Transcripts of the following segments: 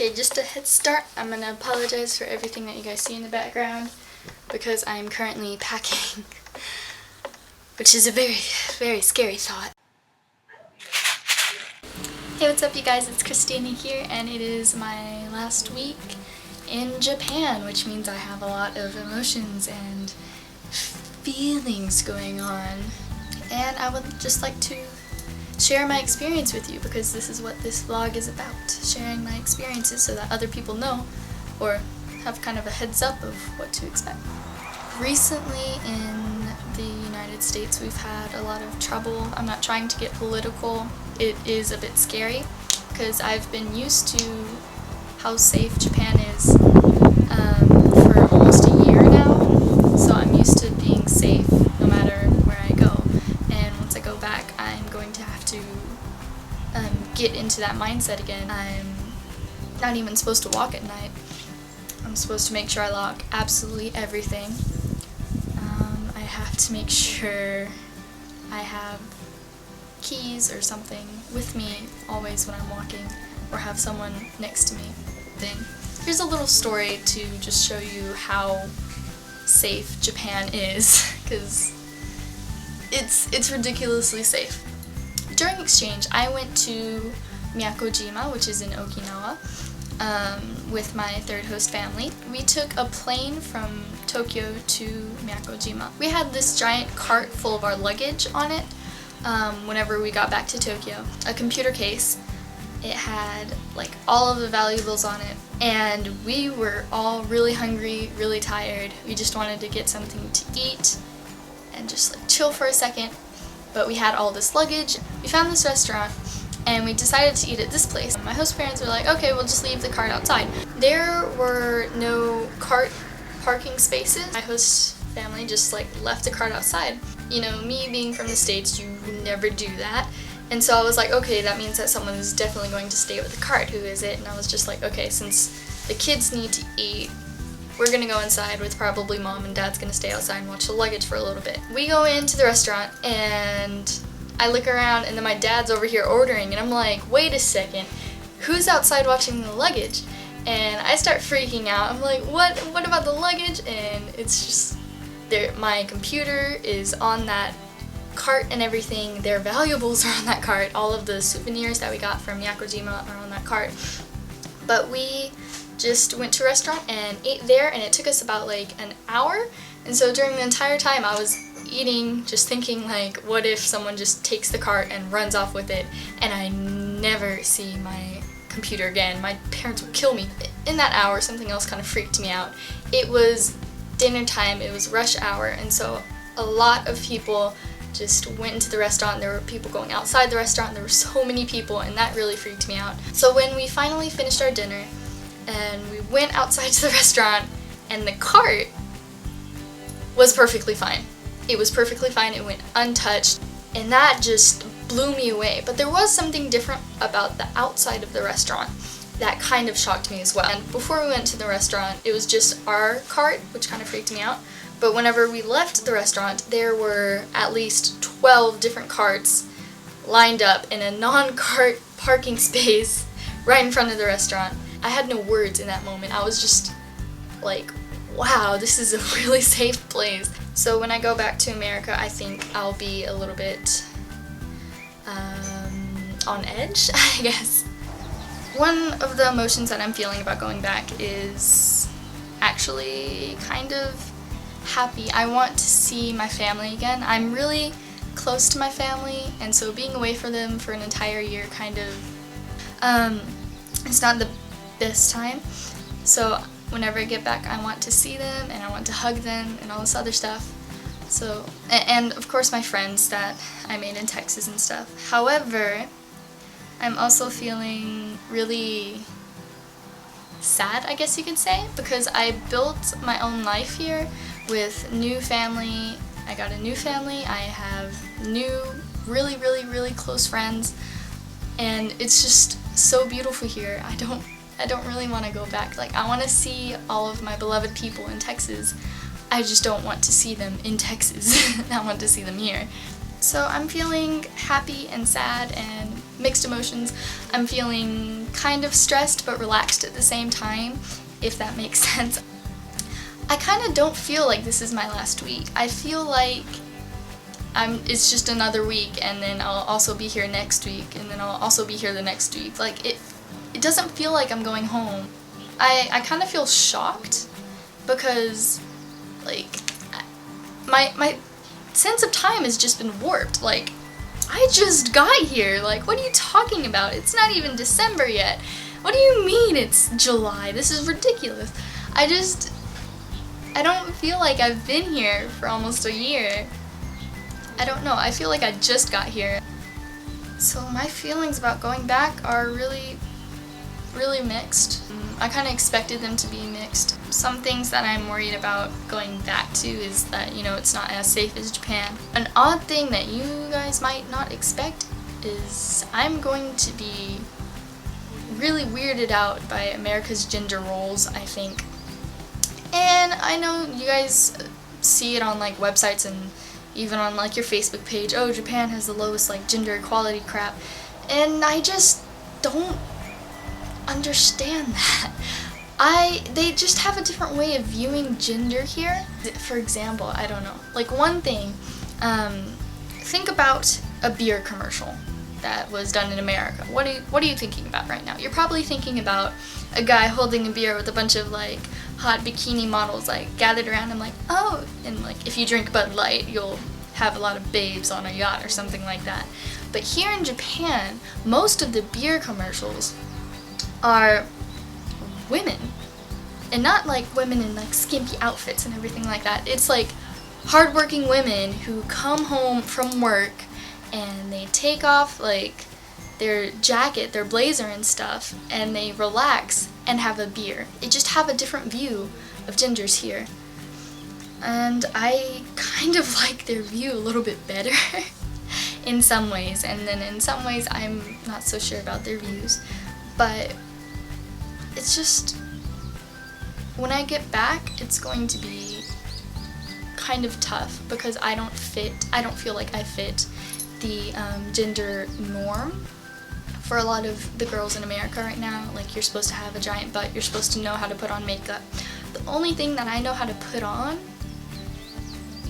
Okay, just a head start, I'm gonna apologize for everything that you guys see in the background because I'm currently packing, which is a very, very scary thought. Hey, what's up you guys? It's Christina here, and it is my last week in Japan, which means I have a lot of emotions and feelings going on. And I would just like to share my experience with you because this is what this vlog is about, sharing my experiences so that other people know or have kind of a heads up of what to expect. Recently in the United States we've had a lot of trouble. I'm not trying to get political. It is a bit scary because I've been used to how safe Japan is for almost a year now, so I'm used to being safe no matter where I go, and once I go back I'm going to have to get into that mindset again. I'm not even supposed to walk at night. I'm supposed to make sure I lock absolutely everything. I have to make sure I have keys or something with me always when I'm walking, or have someone next to me. Here's a little story to just show you how safe Japan is, because it's ridiculously safe. During exchange, I went to Miyakojima, which is in Okinawa, with my third host family. We took a plane from Tokyo to Miyakojima. We had this giant cart full of our luggage on it whenever we got back to Tokyo. A computer case. It had like all of the valuables on it, and we were all really hungry, really tired. We just wanted to get something to eat and just like chill for a second, but we had all this luggage. We found this restaurant and we decided to eat at this place. My host parents were like, okay, we'll just leave the cart outside. There were no cart parking spaces. My host family just like left the cart outside. You know, me being from the States, you never do that. And so I was like, okay, that means that someone is definitely going to stay with the cart. Who is it? And I was just like, okay, since the kids need to eat, we're gonna go inside with probably mom, and dad's gonna stay outside and watch the luggage for a little bit. We go into the restaurant and I look around, and then my dad's over here ordering, and I'm like, wait a second, who's outside watching the luggage? And I start freaking out. I'm like, what about the luggage? And it's just, my computer is on that cart and everything. Their valuables are on that cart. All of the souvenirs that we got from Miyakojima are on that cart. But we just went to a restaurant and ate there, and it took us about like an hour. And so during the entire time I was eating, just thinking like, what if someone just takes the cart and runs off with it and I never see my computer again? My parents would kill me. In that hour, something else kind of freaked me out. It was dinner time, it was rush hour, and so a lot of people just went into the restaurant. There were people going outside the restaurant. There were so many people, and that really freaked me out. So when we finally finished our dinner and we went outside to the restaurant, and the cart was perfectly fine. It was perfectly fine. It went untouched, and that just blew me away. But there was something different about the outside of the restaurant that kind of shocked me as well. And before we went to the restaurant, it was just our cart, which kind of freaked me out. But whenever we left the restaurant, there were at least 12 different carts lined up in a non-cart parking space right in front of the restaurant. I had no words in that moment. I was just like, wow, this is a really safe place. So when I go back to America, I think I'll be a little bit on edge, I guess. One of the emotions that I'm feeling about going back is actually kind of happy. I want to see my family again. I'm really close to my family, and so being away from them for an entire year kind of, it's not the best time. So whenever I get back, I want to see them, and I want to hug them, and all this other stuff. So, and of course my friends that I made in Texas and stuff. However, I'm also feeling really sad, I guess you could say, because I built my own life here with new family. I got a new family. I have new, really, really, really close friends, and it's just so beautiful here. I don't really want to go back. Like, I want to see all of my beloved people in Texas. I just don't want to see them in Texas. I want to see them here. So I'm feeling happy and sad and mixed emotions. I'm feeling kind of stressed but relaxed at the same time, if that makes sense. I kind of don't feel like this is my last week. I feel like it's just another week, and then I'll also be here next week, and then I'll also be here the next week. Like, it doesn't feel like I'm going home. I kind of feel shocked because, like, my sense of time has just been warped. Like, I just got here. Like, what are you talking about? It's not even December yet. What do you mean it's July? This is ridiculous. I don't feel like I've been here for almost a year. I don't know. I feel like I just got here. So my feelings about going back are really mixed. I kind of expected them to be mixed. Some things that I'm worried about going back to is that, it's not as safe as Japan. An odd thing that you guys might not expect is I'm going to be really weirded out by America's gender roles, I think. And I know you guys see it on like websites and even on like your Facebook page. Oh, Japan has the lowest like gender equality crap. And I just don't understand that. They just have a different way of viewing gender here. For example, I don't know, like one thing, think about a beer commercial that was done in America. What are you thinking about right now? You're probably thinking about a guy holding a beer with a bunch of like hot bikini models like gathered around him like, oh, and like if you drink Bud Light, you'll have a lot of babes on a yacht or something like that. But here in Japan, most of the beer commercials are women, and not like women in like skimpy outfits and everything like that. It's like hardworking women who come home from work and they take off like their jacket, their blazer and stuff, and they relax and have a beer. They just have a different view of genders here. And I kind of like their view a little bit better in some ways, and then in some ways I'm not so sure about their views. But it's just, when I get back, it's going to be kind of tough because I don't feel like I fit the gender norm for a lot of the girls in America right now. Like, you're supposed to have a giant butt, you're supposed to know how to put on makeup. The only thing that I know how to put on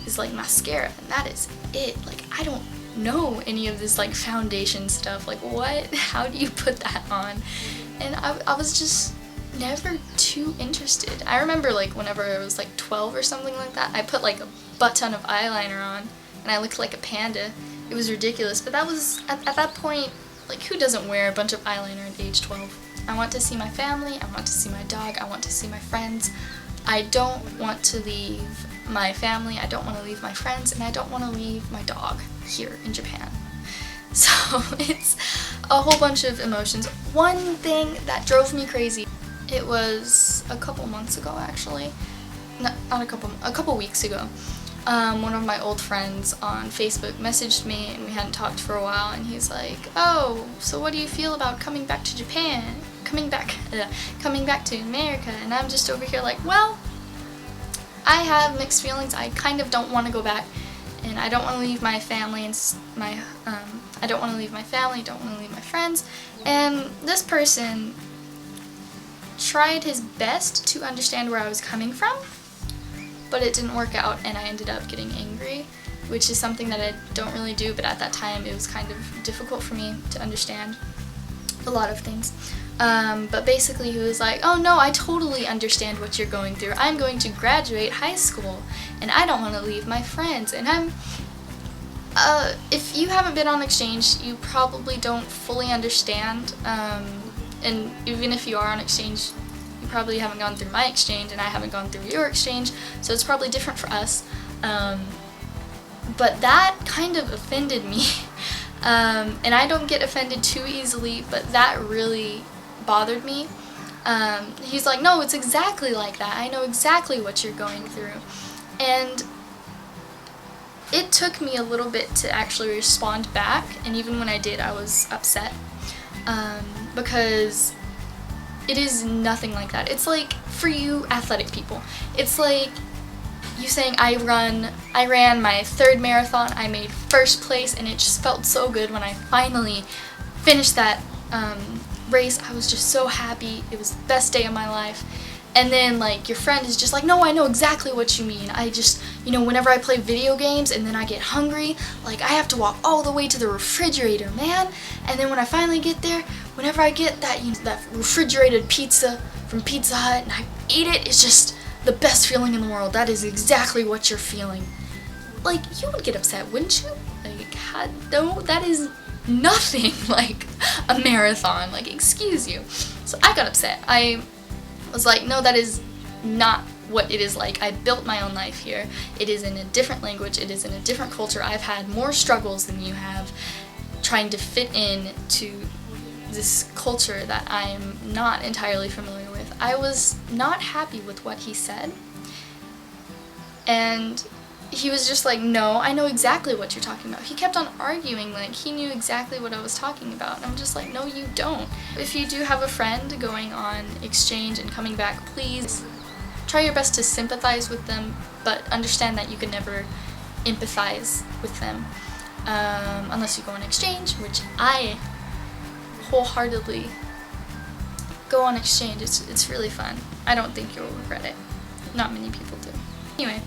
is like mascara, and that is it. Like, I don't know any of this like foundation stuff. Like, what? How do you put that on? And I was just never too interested. I remember like whenever I was like 12 or something like that, I put like a butt ton of eyeliner on and I looked like a panda. It was ridiculous, but that was, at that point, like, who doesn't wear a bunch of eyeliner at age 12? I want to see my family, I want to see my dog, I want to see my friends. I don't want to leave my family, I don't want to leave my friends, and I don't want to leave my dog here in Japan. So it's a whole bunch of emotions. One thing that drove me crazy, it was a couple months ago actually, a couple weeks ago. One of my old friends on Facebook messaged me and we hadn't talked for a while, and he's like, oh, so what do you feel about coming back to Japan? Coming back to America? And I'm just over here like, well, I have mixed feelings. I kind of don't want to go back, and I don't want to leave my family and I don't want to leave my family, don't want to leave my friends. And this person tried his best to understand where I was coming from, but it didn't work out, and I ended up getting angry, which is something that I don't really do, but at that time it was kind of difficult for me to understand a lot of things. But basically he was like, oh no, I totally understand what you're going through. I'm going to graduate high school, and I don't want to leave my friends. And if you haven't been on exchange, you probably don't fully understand, and even if you are on exchange, you probably haven't gone through my exchange, and I haven't gone through your exchange, so it's probably different for us. But that kind of offended me, and I don't get offended too easily, but that really bothered me. He's like, no, it's exactly like that. I know exactly what you're going through. And it took me a little bit to actually respond back, and even when I did, I was upset, because it is nothing like that. It's like, for you athletic people, it's like you saying, I ran my 3rd marathon, I made 1st place, and it just felt so good when I finally finished that race, I was just so happy. It was the best day of my life. And then, like, your friend is just like, no, I know exactly what you mean. I just, you know, whenever I play video games and then I get hungry, like, I have to walk all the way to the refrigerator, man. And then when I finally get there, whenever I get that, you know, that refrigerated pizza from Pizza Hut and I eat it, it's just the best feeling in the world. That is exactly what you're feeling. Like, you would get upset, wouldn't you? Like, no, that is nothing like a marathon. Like, excuse you. So I got upset. I was like, no, that is not what it is like. I built my own life here. It is in a different language. It is in a different culture. I've had more struggles than you have trying to fit in to this culture that I'm not entirely familiar with. I was not happy with what he said. And he was just like, no, I know exactly what you're talking about. He kept on arguing like he knew exactly what I was talking about. And I'm just like, no, you don't. If you do have a friend going on exchange and coming back, please try your best to sympathize with them, but understand that you can never empathize with them unless you go on exchange, which I wholeheartedly go on exchange. It's really fun. I don't think you'll regret it. Not many people do. Anyway.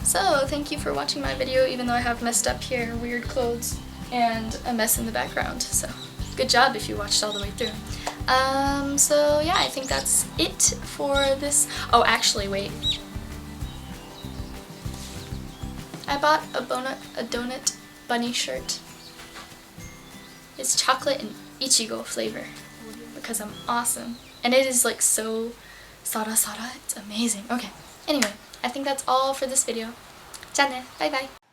So, thank you for watching my video, even though I have messed up here, weird clothes, and a mess in the background. So, good job if you watched all the way through. So yeah, I think that's it for this. Oh, actually, wait. I bought a donut bunny shirt. It's chocolate and Ichigo flavor, because I'm awesome. And it is like so sara sara, it's amazing. Okay, anyway. I think that's all for this video. じゃあね、バイバイ。